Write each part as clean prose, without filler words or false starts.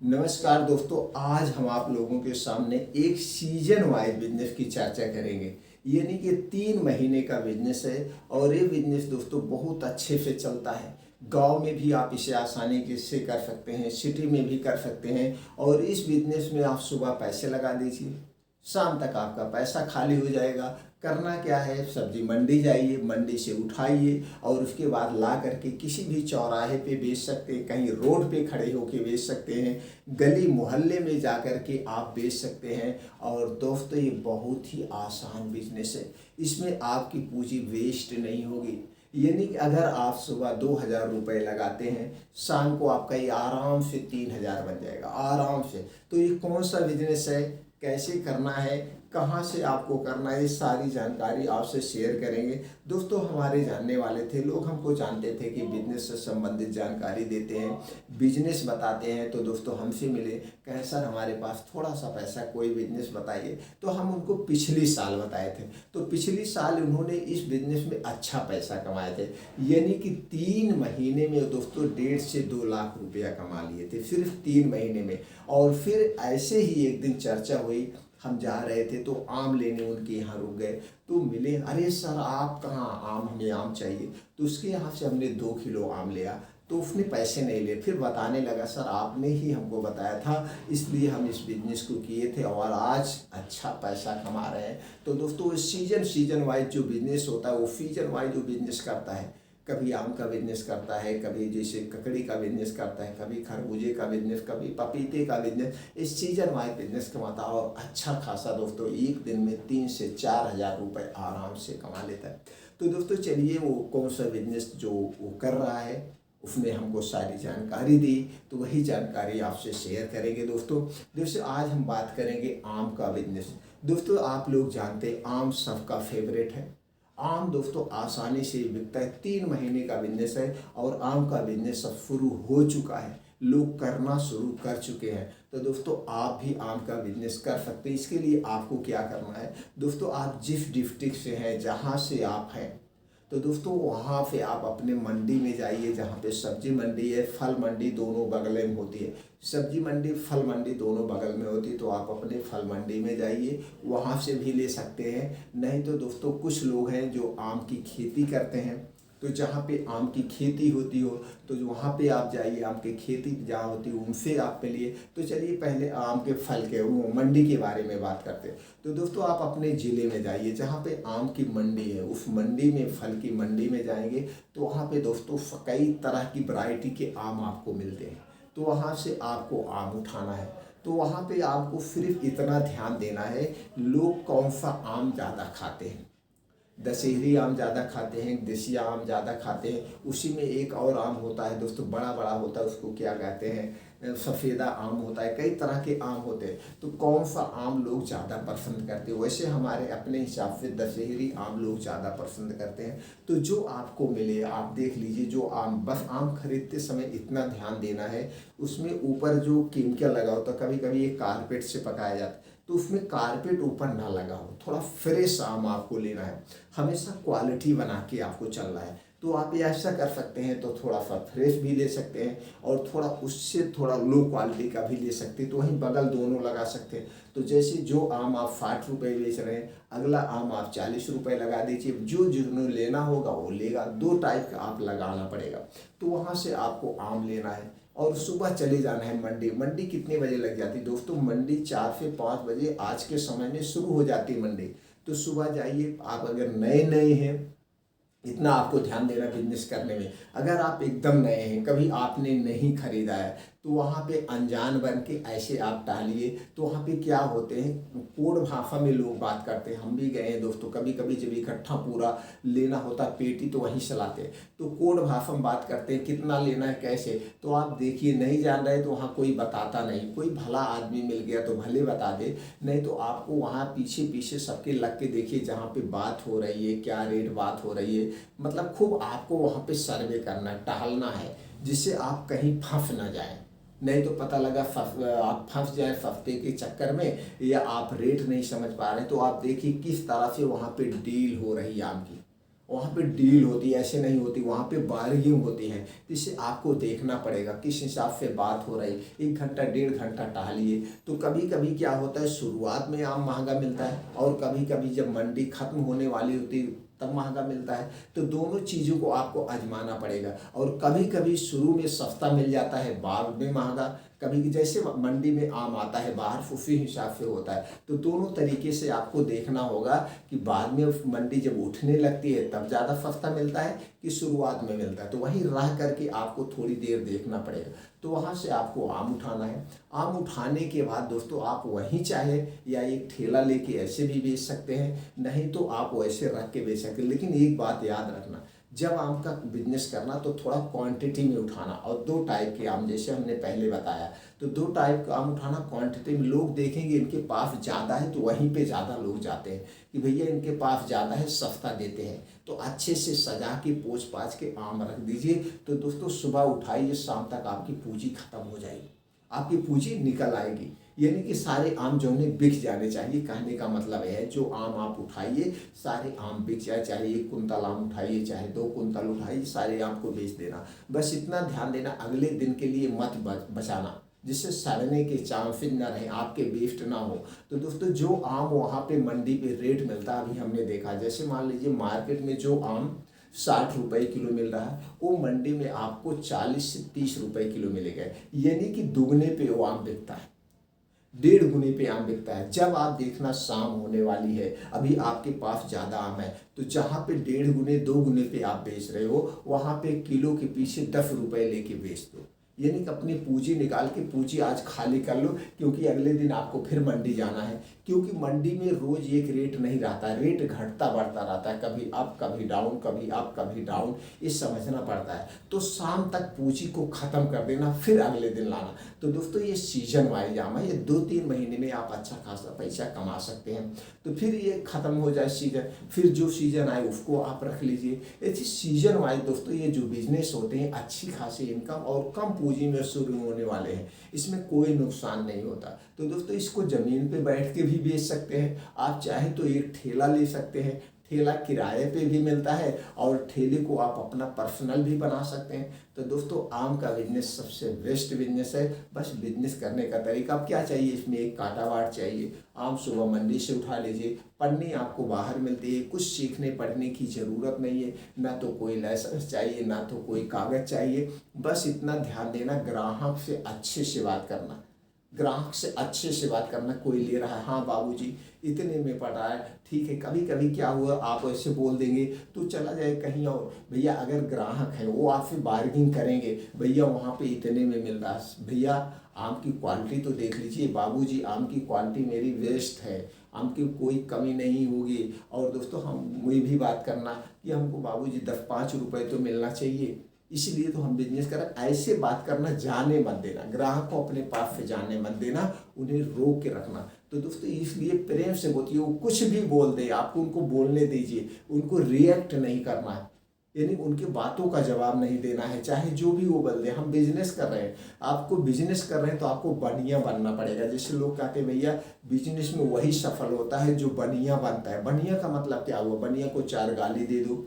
नमस्कार दोस्तों, आज हम आप लोगों के सामने एक सीजन वाइज बिजनेस की चर्चा करेंगे। यानी कि 3 महीने का बिजनेस है और ये बिजनेस दोस्तों बहुत अच्छे से चलता है। गांव में भी आप इसे आसानी से कर सकते हैं, सिटी में भी कर सकते हैं। और इस बिजनेस में आप सुबह पैसे लगा दीजिए, शाम तक आपका पैसा खाली हो जाएगा। करना क्या है, सब्जी मंडी जाइए, मंडी से उठाइए और उसके बाद ला करके किसी भी चौराहे पे बेच सकते हैं, कहीं रोड पे खड़े होके बेच सकते हैं, गली मोहल्ले में जा कर के आप बेच सकते हैं। और दोस्तों ये बहुत ही आसान बिजनेस है, इसमें आपकी पूंजी वेस्ट नहीं होगी। यानी कि अगर आप सुबह 2,000 रुपये लगाते हैं, शाम को आपका ये आराम से 3,000 बन जाएगा, आराम से। तो ये कौन सा बिजनेस है, कैसे करना है, कहाँ से आपको करना है, ये सारी जानकारी आपसे शेयर करेंगे। दोस्तों हमारे जानने वाले थे लोग, हमको जानते थे कि बिजनेस से संबंधित जानकारी देते हैं, बिजनेस बताते हैं। तो दोस्तों हमसे मिले, कहे सर हमारे पास थोड़ा सा पैसा, कोई बिजनेस बताइए। तो हम उनको पिछली साल बताए थे। तो पिछली साल उन्होंने इस बिजनेस में अच्छा पैसा कमाए थे। यानी कि 3 महीने में दोस्तों 1.5 से 2 लाख रुपया कमा लिए थे, सिर्फ 3 महीने में। और फिर ऐसे ही एक दिन चर्चा हुई, हम जा रहे थे तो आम लेने उनके यहाँ रुक गए। तो मिले, अरे सर आप कहाँ, आम, हमें आम चाहिए। तो उसके यहाँ से हमने 2 किलो आम लिया। तो उसने पैसे नहीं लिए, फिर बताने लगा सर आपने ही हमको बताया था, इसलिए हम इस बिजनेस को किए थे और आज अच्छा पैसा कमा रहे हैं। तो दोस्तों सीजन वाइज जो बिजनेस होता है, वो सीजन वाइज जो बिजनेस करता है, कभी आम का बिजनेस करता है, कभी जैसे ककड़ी का बिजनेस करता है, कभी खरबूजे का बिजनेस, कभी पपीते का बिजनेस। इस सीजन वाइज बिजनेस कमाता है और अच्छा खासा दोस्तों एक दिन में 3 से 4 हज़ार रुपये आराम से कमा लेता है। तो दोस्तों चलिए, वो कौन सा बिजनेस जो वो कर रहा है, उसने हमको सारी जानकारी दी, तो वही जानकारी आपसे शेयर करेंगे। दोस्तों आज हम बात करेंगे आम का बिजनेस। दोस्तों आप लोग जानते हैं आम सबका फेवरेट है। आम दोस्तों आसानी से बिकता है, 3 महीने का बिजनेस है और आम का बिजनेस अब शुरू हो चुका है, लोग करना शुरू कर चुके हैं। तो दोस्तों आप भी आम का बिजनेस कर सकते हैं। इसके लिए आपको क्या करना है दोस्तों, आप जिस डिस्ट्रिक्ट से हैं, जहाँ से आप हैं, तो दोस्तों वहाँ पे आप अपने मंडी में जाइए, जहाँ पे सब्जी मंडी है, फल मंडी दोनों बगल में होती है। सब्जी मंडी, फल मंडी दोनों बगल में होती है। तो आप अपने फल मंडी में जाइए, वहाँ से भी ले सकते हैं। नहीं तो दोस्तों कुछ लोग हैं जो आम की खेती करते हैं, तो जहाँ पे आम की खेती होती हो तो वहाँ पे आप जाइए, आम की खेती जहाँ होती है उनसे आप पे लिए। तो चलिए पहले आम के फल के वो मंडी के बारे में बात करते हैं। तो दोस्तों आप अपने ज़िले में जाइए, जहाँ पे आम की मंडी है, उस मंडी में, फल की मंडी में जाएंगे तो वहाँ पे दोस्तों कई तरह की वैरायटी के आम आपको मिलते हैं। तो वहाँ से आपको आम उठाना है। तो वहाँ पे आपको सिर्फ इतना ध्यान देना है, लोग कौन सा आम ज़्यादा खाते हैं। दशहरी आम ज़्यादा खाते हैं, देसी आम ज़्यादा खाते हैं। उसी में एक और आम होता है दोस्तों, बड़ा बड़ा होता है, उसको क्या कहते हैं, सफ़ेदा आम होता है। कई तरह के आम होते हैं, तो कौन सा आम लोग ज़्यादा पसंद करते हैं। वैसे हमारे अपने हिसाब से दशहरी आम लोग ज़्यादा पसंद करते हैं। तो जो आपको मिले आप देख लीजिए, जो आम, बस आम खरीदते समय इतना ध्यान देना है, उसमें ऊपर जो केमिकल लगा होता है, कभी कभी ये कारपेट से पकाया जाता है, तो उसमें कारपेट ऊपर ना लगा हो। थोड़ा फ्रेश आम आपको लेना है, हमेशा क्वालिटी बना के आपको चलना है। तो आप ये ऐसा कर सकते हैं, तो थोड़ा सा फ्रेश भी ले सकते हैं और थोड़ा उससे थोड़ा लो क्वालिटी का भी ले सकते हैं। तो वहीं बगल दोनों लगा सकते हैं। तो जैसे जो आम आप 60 रुपये बेच रहे हैं, अगला आम आप 40 रुपये लगा दीजिए, जो जिन्होंने लेना होगा वो लेगा। 2 टाइप का आप लगाना पड़ेगा। तो वहाँ से आपको आम लेना है और सुबह चले जाना है मंडी। मंडी कितने बजे लग जाती है दोस्तों, मंडी 4 से 5 बजे आज के समय में शुरू हो जाती है मंडी। तो सुबह जाइए, आप अगर नए नए हैं, इतना आपको ध्यान देना बिजनेस करने में। अगर आप एकदम नए हैं, कभी आपने नहीं खरीदा है, तो वहाँ पे अनजान बन के ऐसे आप टालिए। तो वहाँ पे क्या होते हैं, कोड भाषा में लोग बात करते हैं। हम भी गए हैं दोस्तों, कभी कभी जब इकट्ठा पूरा लेना होता पेटी तो वहीं से लाते हैं। तो कोड भाषा में बात करते हैं, कितना लेना है, कैसे। तो आप देखिए, नहीं जान रहे तो वहाँ कोई बताता नहीं, कोई भला आदमी मिल गया तो भले बता दे, नहीं तो आपको वहाँ पीछे पीछे सबके लग के देखिए, जहाँ पे बात हो रही है, क्या रेट बात हो रही है। मतलब खूब आपको वहाँ पे सर्वे करना है, टहलना है, जिससे आप कहीं फंस ना जाए। नहीं तो पता लगा आप फंस जाए सस्ते के चक्कर में, या आप रेट नहीं समझ पा रहे। तो आप देखिए किस तरह से वहाँ पे डील हो रही है आम की, वहाँ पे डील होती है, ऐसे नहीं होती, वहाँ पे बार्गिंग होती है। इसे आपको देखना पड़ेगा किस हिसाब से बात हो रही। 1 घंटा 1.5 घंटा टहलिए। तो कभी कभी क्या होता है, शुरुआत में आम महंगा मिलता है और कभी कभी जब मंडी खत्म होने वाली होती है तब महंगा मिलता है। तो दोनों चीज़ों को आपको आजमाना पड़ेगा। और कभी कभी शुरू में सस्ता मिल जाता है, बाद में महंगा। कभी जैसे मंडी में आम आता है बाहर उसी हिसाब से होता है। तो दोनों तरीके से आपको देखना होगा कि बाद में मंडी जब उठने लगती है तब ज़्यादा सस्ता मिलता है कि शुरुआत में मिलता है। तो वहीं रह करके आपको थोड़ी देर देखना पड़ेगा। तो वहाँ से आपको आम उठाना है। आम उठाने के बाद दोस्तों आप वहीं चाहे या एक ठेला लेके ऐसे भी बेच सकते हैं, नहीं तो आप वैसे रख के बेच सकते हैं। लेकिन एक बात याद रखना, जब आम का बिजनेस करना तो थोड़ा क्वांटिटी में उठाना। और 2 टाइप के आम, जैसे हमने पहले बताया, तो 2 टाइप का आम उठाना क्वांटिटी में। लोग देखेंगे इनके पास ज़्यादा है तो वहीं पे ज़्यादा लोग जाते हैं कि भैया इनके पास ज़्यादा है, सस्ता देते हैं। तो अच्छे से सजा के पोंछ पाछ के आम रख दीजिए। तो दोस्तों सुबह उठाइए, शाम तक आपकी पूंजी खत्म हो जाएगी, आपकी पूंजी निकल आएगी। यानी कि सारे आम जो उन्हें बिक जाने चाहिए। कहने का मतलब है जो आम आप उठाइए सारे आम बिक जाए, चाहे 1 कुंतल आम उठाइए चाहे 2 कुंतल उठाइए, सारे आम को बेच देना। बस इतना ध्यान देना, अगले दिन के लिए मत बचाना, जिससे सड़ने के चांसेस ना रहे, आपके वेस्ट ना हो। तो दोस्तों जो आम वहाँ पे मंडी पे रेट मिलता है, अभी हमने देखा, जैसे मान लीजिए मार्केट में जो आम 60 रुपये किलो मिल रहा है, वो मंडी में आपको 40 से 30 रुपये किलो मिलेगा। यानी कि दुगने पे वो आम बिकता है, 1.5 गुने पे आम बिकता है। जब आप देखना शाम होने वाली है, अभी आपके पास ज़्यादा आम है, तो जहाँ पे 1.5 गुने 2 गुने पे आप बेच रहे हो, वहाँ पे किलो के पीछे 10 रुपये लेके बेच दो। यानी कि अपनी पूंजी निकाल के पूंजी आज खाली कर लो, क्योंकि अगले दिन आपको फिर मंडी जाना है। क्योंकि मंडी में रोज एक रेट नहीं रहता, रेट घटता बढ़ता रहता है, कभी अप कभी डाउन, कभी अप कभी डाउन, ये समझना पड़ता है। तो शाम तक पूंजी को ख़त्म कर देना, फिर अगले दिन लाना। तो दोस्तों ये सीजन वाइज आम है, ये 2-3 महीने में आप अच्छा खासा पैसा कमा सकते हैं। तो फिर ये ख़त्म हो जाए सीजन, फिर जो सीजन आए उसको आप रख लीजिए। ऐसे सीजन वाइज दोस्तों ये जो बिजनेस होते हैं, अच्छी खासी इनकम और कम पूंजी में शुरू होने वाले हैं, इसमें कोई नुकसान नहीं होता। तो दोस्तों इसको ज़मीन पे बैठ के भी बेच सकते हैं, आप चाहे तो एक ठेला ले सकते हैं, ठेला किराए पे भी मिलता है और ठेले को आप अपना पर्सनल भी बना सकते हैं। तो दोस्तों आम का बिजनेस सबसे बेस्ट बिजनेस है। बस बिजनेस करने का तरीका, अब क्या चाहिए, इसमें एक कांटावाड़ चाहिए। आम सुबह मंडी से उठा लीजिए, पन्नी आपको बाहर मिलती है, कुछ सीखने पढ़ने की ज़रूरत नहीं है, ना तो कोई लाइसेंस चाहिए ना तो कोई कागज़ चाहिए। बस इतना ध्यान देना, ग्राहक से अच्छे से बात करना, ग्राहक से अच्छे से बात करना। कोई ले रहा है, हाँ बाबूजी इतने में पड़ रहा है, ठीक है। कभी कभी क्या हुआ, आप ऐसे बोल देंगे तो चला जाए कहीं और। भैया अगर ग्राहक है वो आपसे बार्गिंग करेंगे, भैया वहाँ पे इतने में मिल रहा है, भैया आम की क्वालिटी तो देख लीजिए, बाबूजी आम की क्वालिटी मेरी बेस्ट है, आम की कोई कमी नहीं होगी। और दोस्तों हम ये भी बात करना कि हमको बाबूजी 10-5 रुपये तो मिलना चाहिए, इसलिए तो हम बिजनेस कर रहे हैं। ऐसे बात करना, जाने मत देना, ग्राहक को अपने पास से जाने मत देना, उन्हें रोक के रखना। तो दोस्तों इसलिए प्रेम से बोलिए, वो कुछ भी बोल दे आपको उनको बोलने दीजिए, उनको रिएक्ट नहीं करना है, यानी उनकी बातों का जवाब नहीं देना है, चाहे जो भी वो बोल दे। हम बिजनेस कर रहे हैं, आपको बिजनेस कर रहे हैं तो आपको बढ़िया बनना पड़ेगा। जैसे लोग कहते हैं भैया बिजनेस में वही सफल होता है जो बढ़िया बनता है। बढ़िया का मतलब क्या हुआ, बढ़िया को 4 गाली दे दो,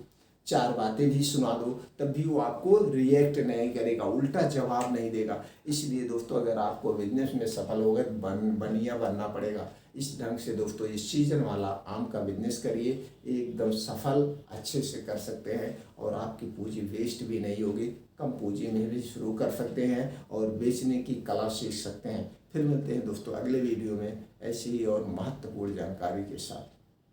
4 बातें भी सुना दो, तब भी वो आपको रिएक्ट नहीं करेगा, उल्टा जवाब नहीं देगा। इसलिए दोस्तों अगर आपको बिजनेस में सफल हो गए तो बढ़िया बनना पड़ेगा। इस ढंग से दोस्तों इस सीजन वाला आम का बिजनेस करिए, एकदम सफल अच्छे से कर सकते हैं और आपकी पूंजी वेस्ट भी नहीं होगी। कम पूंजी में भी शुरू कर सकते हैं और बेचने की कला सीख सकते हैं। फिर मिलते हैं दोस्तों अगले वीडियो में ऐसी ही और महत्वपूर्ण जानकारी के साथ।